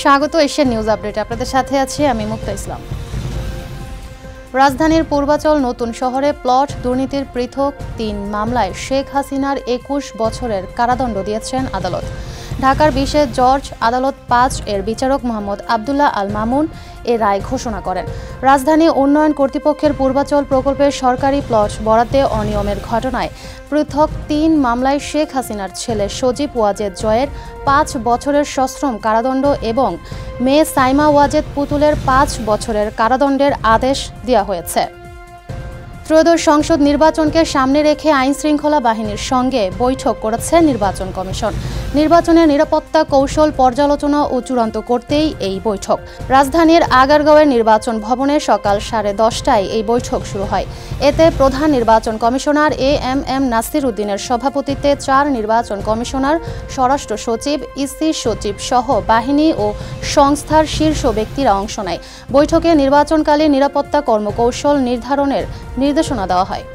স্বাগত Asian news update. আপনাদের সাথে আছি আমি মুক্তা ইসলাম। রাজধানীর পূর্বাচল নতুন শহরে প্লট দুর্নীতির পৃথক ৩ মামলায় শেখ হাসিনার ২১ বছরের কারাদণ্ড দিয়েছেন আদালত। ঢাকার ২০ জর্জ আদালত ৫ এর বিচারক মোহাম্মদ আবদুল্লাহ আল মামুন এ রায় ঘোষণা করেন। রাজধানী উন্নয়ন কর্তৃপক্ষের পূর্বাচল প্রকল্পের সরকারি প্লট বরাদ্দে অনিয়মের ঘটনায় পৃথক ৩ মামলায় শেখ হাসিনার ছেলে সজীব ওয়াজেদ জয়ের ৫ বছরের সশ্রম কারাদণ্ড এবং মেয়ে সাইমা ওয়াজেদ পুতুলের ৫ বছরের কারাদণ্ডের আদেশ দেওয়া হয়েছে। ত্রয়োদশ সংসদ নির্বাচনকে সামনে রেখে আইনশৃঙ্খলা বাহিনীর সঙ্গে বৈঠক করেছে নির্বাচন কমিশন। নির্বাচনের নিরাপত্তা কৌশল পর্যালোচনা ও চূড়ান্ত করতেই এই বৈঠক। রাজধানীর আগারগাঁওয়ের নির্বাচন ভবনে সকাল 10:30টায় এই বৈঠক শুরু হয়। এতে প্রধান নির্বাচন কমিশনার এএমএম নাসির উদ্দিনের সভাপতিত্বে 4 নির্বাচন কমিশনার, স্বরাষ্ট্র সচিব, ইসি সচিব সহ বাহিনী ও সংস্থার শীর্ষ ব্যক্তিরা অংশ নেয়। বৈঠকে নির্বাচনকালীন নিরাপত্তা কর্মকৌশল নির্ধারণের নির্দেশনা দেওয়া হয়।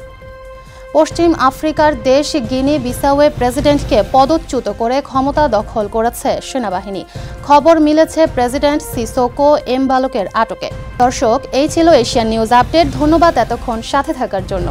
পশ্চিম আফ্রিকার দেশ গিনি বিসাওয়ে প্রেসিডেন্টকে পদচ্যুত করে ক্ষমতা দখল করেছে সেনাবাহিনী। খবর মিলেছে প্রেসিডেন্ট সিসোকো এমবালোকের আটকে। দর্শক, এই ছিল এশিয়ান নিউজ আপডেট। ধন্যবাদ এতক্ষণ সাথে থাকার জন্য।